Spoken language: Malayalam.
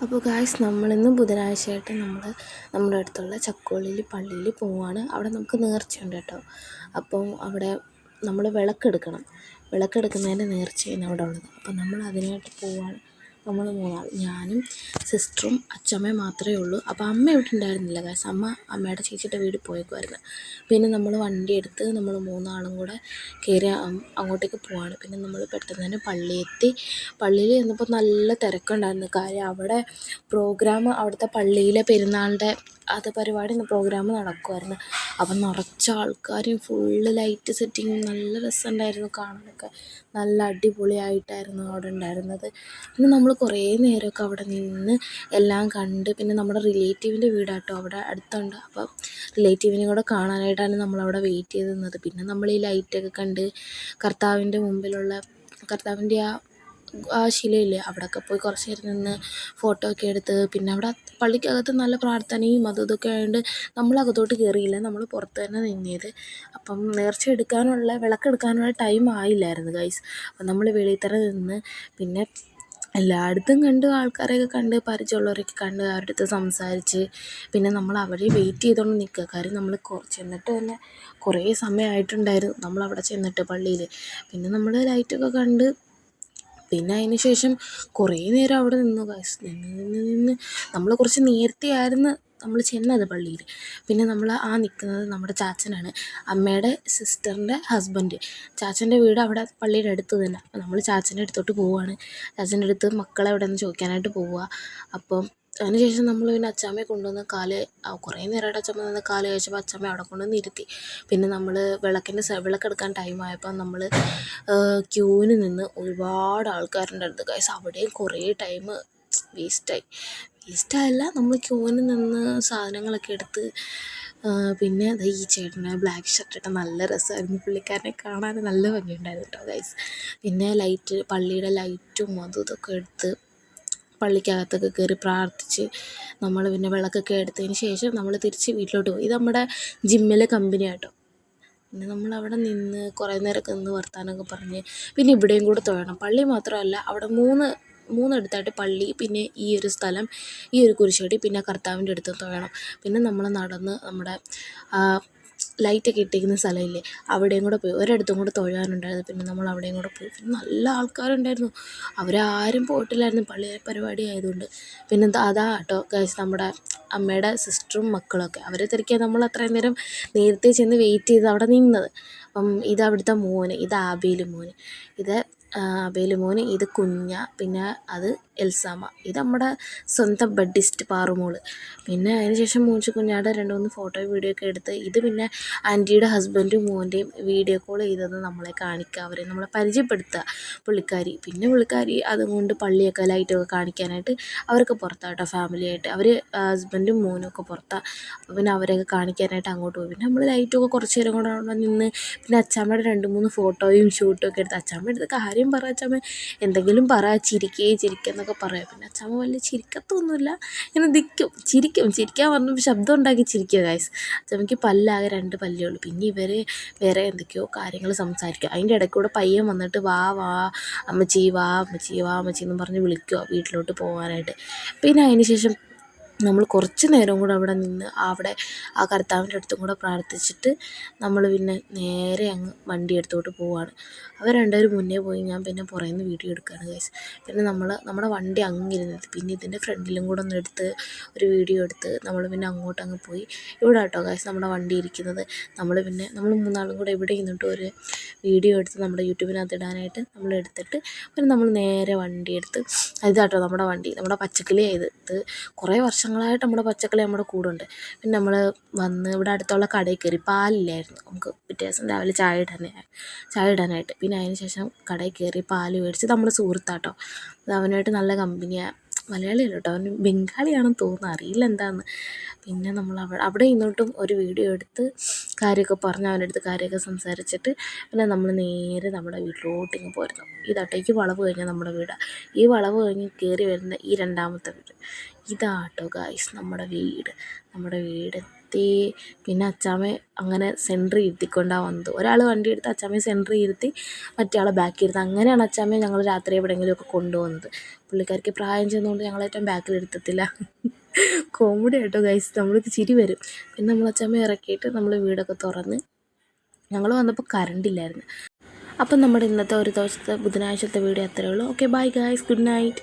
അപ്പോൾ ഗായ്സ് നമ്മളിന്ന് ബുധനാഴ്ചയായിട്ട് നമ്മുടെ അടുത്തുള്ള ചക്കോളിയിൽ പള്ളിയിൽ പോവുകയാണ്. അവിടെ നമുക്ക് നേർച്ചയുണ്ട് കേട്ടോ. അപ്പം അവിടെ നമ്മൾ വിളക്കെടുക്കുന്നതിൻ്റെ നേർച്ചയാണ് അവിടെ ഉള്ളത്. അപ്പം നമ്മൾ അതിനായിട്ട് പോവുകയാണ്. നമ്മൾ മൂന്നാൾ, ഞാനും സിസ്റ്ററും അച്ചമ്മയും മാത്രമേ ഉള്ളൂ. അപ്പോൾ അമ്മ ഇവിടെ ഉണ്ടായിരുന്നില്ല ഗായ്സ്. അമ്മയുടെ ചേച്ചിയുടെ വീട്ടിൽ പോയേക്കുമായിരുന്നു. പിന്നെ നമ്മൾ വണ്ടി എടുത്ത് നമ്മൾ മൂന്നാളും കൂടെ കയറി അങ്ങോട്ടേക്ക് പോവാണ്. പിന്നെ നമ്മൾ പെട്ടെന്ന് തന്നെ പള്ളിയെത്തി. പള്ളിയിൽ ചെന്നപ്പോൾ നല്ല തിരക്കുണ്ടായിരുന്നു. കാര്യം അവിടെ അവിടുത്തെ പള്ളിയിലെ പെരുന്നാളിൻ്റെ പരിപാടി പ്രോഗ്രാം നടക്കുമായിരുന്നു. അപ്പം നിറച്ച ആൾക്കാരും ഫുള്ള് ലൈറ്റ് സെറ്റിങ്ങും നല്ല രസമുണ്ടായിരുന്നു കാണാനൊക്കെ. നല്ല അടിപൊളിയായിട്ടായിരുന്നു അവിടെ ഉണ്ടായിരുന്നത്. പിന്നെ നമ്മൾ കുറേ നേരമൊക്കെ അവിടെ നിന്ന് എല്ലാം കണ്ട്, പിന്നെ നമ്മുടെ റിലേറ്റീവിൻ്റെ വീടാട്ടോ അവിടെ അടുത്തുണ്ട്. അപ്പം റിലേറ്റീവിനെയും കൂടെ കാണാനായിട്ടാണ് നമ്മളവിടെ വെയിറ്റ് ചെയ്ത് നിന്നത്. പിന്നെ നമ്മൾ ഈ ലൈറ്റൊക്കെ കണ്ട് കർത്താവിൻ്റെ ആ ശിലയില്ലേ അവിടെയൊക്കെ പോയി കുറച്ച് നേരം നിന്ന് ഫോട്ടോ ഒക്കെ എടുത്ത്, പിന്നെ അവിടെ പള്ളിക്കകത്ത് നല്ല പ്രാർത്ഥനയും ഇതൊക്കെ ആയതുകൊണ്ട് നമ്മളകത്തോട്ട് കയറിയില്ല, നമ്മൾ പുറത്ത് തന്നെ നിന്നത്. അപ്പം വിളക്കെടുക്കാനുള്ള ടൈം ആയില്ലായിരുന്നു ഗൈസ്. അപ്പം നമ്മൾ വെളിയിൽ തന്നെ നിന്ന് പിന്നെ എല്ലായിടത്തും കണ്ട് ആൾക്കാരെയൊക്കെ കണ്ട് പരിചയമുള്ളവരൊക്കെ കണ്ട് അവരുടെ അടുത്ത് സംസാരിച്ച് പിന്നെ നമ്മൾ അവരെ വെയിറ്റ് ചെയ്തുകൊണ്ട് നിൽക്കുക. കാര്യം നമ്മൾ ചെന്നിട്ട് തന്നെ കുറേ സമയമായിട്ടുണ്ടായിരുന്നു നമ്മളവിടെ ചെന്നിട്ട് പള്ളിയിൽ. പിന്നെ നമ്മൾ ലൈറ്റൊക്കെ കണ്ട് പിന്നെ അതിന് ശേഷം കുറേ നേരം അവിടെ നിന്നു ഗൈസ്. നിന്ന് നമ്മൾ കുറച്ച് നേരത്തെ ആയിരുന്നു നമ്മൾ ചെന്നത് പള്ളിയിൽ. പിന്നെ നമ്മൾ നിൽക്കുന്നത് നമ്മുടെ ചാച്ചനാണ്, അമ്മയുടെ സിസ്റ്ററിൻ്റെ ഹസ്ബൻഡ്. ചാച്ചൻ്റെ വീട് അവിടെ പള്ളിയുടെ അടുത്ത് തന്നെ. അപ്പം നമ്മൾ ചാച്ചൻ്റെ അടുത്തോട്ട് പോവുകയാണ്. ചാച്ചൻ്റെ അടുത്ത് മക്കളെ എവിടെ നിന്ന് ചോദിക്കാനായിട്ട് പോവുക. അപ്പം അതിന് ശേഷം നമ്മൾ പിന്നെ അച്ചാമ്മയെ കൊണ്ടുവന്ന് കുറേ നേരമായിട്ട് അച്ചമ്മ നിന്ന് കാല് കഴിച്ചപ്പോൾ അച്ചമ്മ അവിടെ കൊണ്ടുവന്ന് ഇരുത്തി. പിന്നെ നമ്മൾ വിളക്കെടുക്കാൻ ടൈമായപ്പോൾ നമ്മൾ ക്യൂവിന് നിന്ന് ഒരുപാട് ആൾക്കാരുണ്ടായിരുന്നു ഗൈസ്. അവിടെയും കുറേ ടൈം വേസ്റ്റായല്ല, നമ്മൾ ക്യൂവിന് നിന്ന് സാധനങ്ങളൊക്കെ എടുത്ത്. പിന്നെ ഈ ചേട്ടന് ബ്ലാക്ക് ഷർട്ടിട്ട് നല്ല രസമായിരുന്നു, പുള്ളിക്കാരനെ കാണാൻ നല്ല ഭംഗിയുണ്ടായിരുന്നു കേട്ടോ ഗൈസ്. പിന്നെ പള്ളിയുടെ ലൈറ്റും ഇതൊക്കെ എടുത്ത് പള്ളിക്കകത്തൊക്കെ കയറി പ്രാർത്ഥിച്ച് നമ്മൾ പിന്നെ വിളക്കൊക്കെ എടുത്തതിന് ശേഷം നമ്മൾ തിരിച്ച് വീട്ടിലോട്ട് പോയി. ഇത് നമ്മുടെ ജിമ്മിലെ കമ്പനിയാട്ടോ. പിന്നെ നമ്മളവിടെ നിന്ന് കുറേ നേരമൊക്കെ നിന്ന് വർത്താനമൊക്കെ പറഞ്ഞ് പിന്നെ ഇവിടെയും കൂടെ തൊഴണം. പള്ളി മാത്രമല്ല, അവിടെ മൂന്നിടത്തായിട്ട് പള്ളി, പിന്നെ ഈ ഒരു സ്ഥലം, ഈ ഒരു കുരിശടി, പിന്നെ കർത്താവിൻ്റെ അടുത്ത് തൊഴണം. പിന്നെ നമ്മൾ നടന്ന് നമ്മുടെ ലൈറ്റൊക്കെ ഇട്ടിരിക്കുന്ന സ്ഥലമില്ലേ അവിടെയും കൂടെ പോയി. ഒരിടത്തും കൂടെ തൊഴാനുണ്ടായിരുന്നു. പിന്നെ നമ്മൾ അവിടെയും കൂടെ പോയി. പിന്നെ നല്ല ആൾക്കാരുണ്ടായിരുന്നു, അവരാരും പോയിട്ടില്ലായിരുന്നു പള്ളിയിലെ പരിപാടി ആയതുകൊണ്ട്. പിന്നെ അതാ കേട്ടോ ഗൈസ് നമ്മുടെ അമ്മയുടെ സിസ്റ്ററും മക്കളൊക്കെ. അവരെ തിരക്കിയാണ് നമ്മൾ അത്രയും നേരം നേരത്തെ ചെന്ന് വെയിറ്റ് ചെയ്ത് അവിടെ നിന്നത്. അപ്പം ഇത് അവിടുത്തെ മോന്, ഇത് ആബേൽ മോന്, ഇത് കുഞ്ഞ, പിന്നെ അത് എൽസാമ്മ, ഇത് നമ്മുടെ സ്വന്തം ബഡ്ഡിസ്റ്റ് പാറുമോള്. പിന്നെ അതിന് ശേഷം മൂഞ്ചി കുഞ്ഞാടെ 2-3 ഫോട്ടോയും വീഡിയോ ഒക്കെ എടുത്ത് ഇത് പിന്നെ ആൻറ്റിയുടെ ഹസ്ബൻഡും മോൻ്റെയും വീഡിയോ കോൾ ചെയ്തത് നമ്മളെ കാണിക്കുക, അവരെ നമ്മളെ പരിചയപ്പെടുത്തുക പുള്ളിക്കാരി. പിന്നെ പുള്ളിക്കാരി അതുകൊണ്ട് പള്ളിയൊക്കെ ലൈറ്റൊക്കെ കാണിക്കാനായിട്ട് അവരൊക്കെ പുറത്താണ് കേട്ടോ, ഫാമിലിയായിട്ട്. അവർ ഹസ്ബൻഡും മോനും ഒക്കെ പുറത്താണ്. അപ്പോൾ പിന്നെ അവരെയൊക്കെ കാണിക്കാനായിട്ട് അങ്ങോട്ട് പോയി. പിന്നെ നമ്മൾ ലൈറ്റൊക്കെ കുറച്ച് നേരം കൂടെ അവിടെ നിന്ന് പിന്നെ അച്ചാമ്മയുടെ 2-3 ഫോട്ടോയും ഷൂട്ടും ഒക്കെ എടുത്ത് അച്ചാമ്മ എടുത്ത് കാര്യം പറ അച്ചാമ്മ, എന്തെങ്കിലും പറ, ചിരിക്കുന്നൊക്കെ പറയാം. പിന്നെ അച്ചാമ്മ വലിയ ചിരിക്കത്തൊന്നുമില്ല, ഇങ്ങനെ ചിരിക്കാൻ പറഞ്ഞപ്പോൾ ശബ്ദം ഉണ്ടാക്കി ചിരിക്കുക ഗൈസ്. അച്ചാമ്മയ്ക്ക് പല്ലാകെ 2 പല്ലേ ഉള്ളൂ. പിന്നെ ഇവർ വേറെ എന്തൊക്കെയോ കാര്യങ്ങൾ സംസാരിക്കുക. അതിൻ്റെ ഇടയ്ക്കൂടെ പയ്യൻ വന്നിട്ട് വാ അമ്മച്ചി എന്നും പറഞ്ഞ് വിളിക്കുക വീട്ടിലോട്ട് പോകാനായിട്ട്. പിന്നെ അതിന് ശേഷം നമ്മൾ കുറച്ച് നേരം കൂടെ അവിടെ നിന്ന് ആ കർത്താവിൻ്റെ അടുത്തും കൂടെ പ്രാർത്ഥിച്ചിട്ട് നമ്മൾ പിന്നെ നേരെ അങ്ങ് വണ്ടി എടുത്തോട്ട് പോവുകയാണ്. അവർ രണ്ടുപേരും മുന്നേ പോയി, ഞാൻ പിന്നെ പുറകിൽ നിന്ന് വീഡിയോ എടുക്കുകയാണ് ഗൈസ്. പിന്നെ നമ്മുടെ വണ്ടി അങ്ങിരുന്നത്, പിന്നെ ഇതിൻ്റെ ഫ്രണ്ടിലും കൂടെ ഒന്ന് എടുത്ത് ഒരു വീഡിയോ എടുത്ത് നമ്മൾ പിന്നെ അങ്ങ് പോയി. ഇവിടെ കേട്ടോ ഗൈസ് നമ്മുടെ വണ്ടി ഇരിക്കുന്നത്. നമ്മൾ മൂന്നാളും കൂടെ ഇവിടെ ഇരുന്നിട്ട് ഒരു വീഡിയോ എടുത്ത് നമ്മുടെ യൂട്യൂബിനകത്ത് ഇടാനായിട്ട് നമ്മൾ എടുത്തിട്ട് പിന്നെ നമ്മൾ നേരെ വണ്ടി എടുത്ത് ഇതാട്ടോ നമ്മുടെ വണ്ടി, നമ്മുടെ പച്ചക്കിളിയാണ് ഇത് കുറേ വർഷങ്ങളായിട്ട് നമ്മുടെ പച്ചക്കിളി നമ്മുടെ കൂടെ ഉണ്ട്. പിന്നെ നമ്മൾ വന്ന് ഇവിടെ അടുത്തുള്ള കടയിൽ കയറി, പാലില്ലായിരുന്നു നമുക്ക് പിറ്റേ ദിവസം രാവിലെ ചായ ഇടാനായിട്ട്. പിന്നെ അതിന് ശേഷം കടയിൽ കയറി പാല് മേടിച്ച് നമ്മുടെ സുഹൃത്താട്ടോ, അവനുമായിട്ട് നല്ല കമ്പനിയാണ്. മലയാളിയല്ല കേട്ടോ, അവന് ബംഗാളിയാണെന്ന് തോന്നുന്നു, അറിയില്ല എന്താണെന്ന്. പിന്നെ നമ്മൾ അവിടെ ഇന്നോട്ടും ഒരു വീഡിയോ എടുത്ത് കാര്യമൊക്കെ പറഞ്ഞ് അവൻ്റെ അടുത്ത് കാര്യമൊക്കെ സംസാരിച്ചിട്ട് പിന്നെ നമ്മൾ നേരെ നമ്മുടെ വീട്ടിലോട്ടിങ്ങ് പോരുന്നു. ഇതാട്ടോ ഈ വളവ് കഴിഞ്ഞാൽ നമ്മുടെ വീടാണ്. ഈ വളവ് കഴിഞ്ഞ് കയറി വരുന്ന ഈ 2ാമത്തെ വീട് ഇതാട്ടോ ഗായ്സ് നമ്മുടെ വീട്. ഇരുത്തി. പിന്നെ അച്ചാമ്മ അങ്ങനെ സെൻറ്ററിൽ ഇരുത്തിക്കൊണ്ടാണ് വന്നത്. ഒരാൾ വണ്ടി എടുത്ത് അച്ചാമ്മയെ സെൻറ്ററിൽ ഇരുത്തി, മറ്റേ ആളെ ബാക്കിൽ ഇരുത്തി. അങ്ങനെയാണ് അച്ചാമ്മയെ ഞങ്ങൾ രാത്രി എവിടെയെങ്കിലുമൊക്കെ കൊണ്ടുപോകുന്നത്. പുള്ളിക്കാരിക്ക് പ്രായം ചെന്നതുകൊണ്ട് ഞങ്ങളേറ്റവും ബാക്കിൽ ഇരുത്തത്തില്ല. കോമഡി ആയിട്ടോ ഗൈസ്, നമ്മൾക്ക് ചിരി വരും. പിന്നെ നമ്മൾ അച്ചാമ്മയെ ഇറക്കിയിട്ട് നമ്മൾ വീടൊക്കെ തുറന്ന് ഞങ്ങൾ വന്നപ്പോൾ കറണ്ടില്ലായിരുന്നു. അപ്പം നമ്മുടെ ഇന്നത്തെ ഒരു ദിവസത്തെ ബുധനാഴ്ചത്തെ വീഡിയോ അത്രയേ ഉള്ളൂ. Okay bye guys, good night.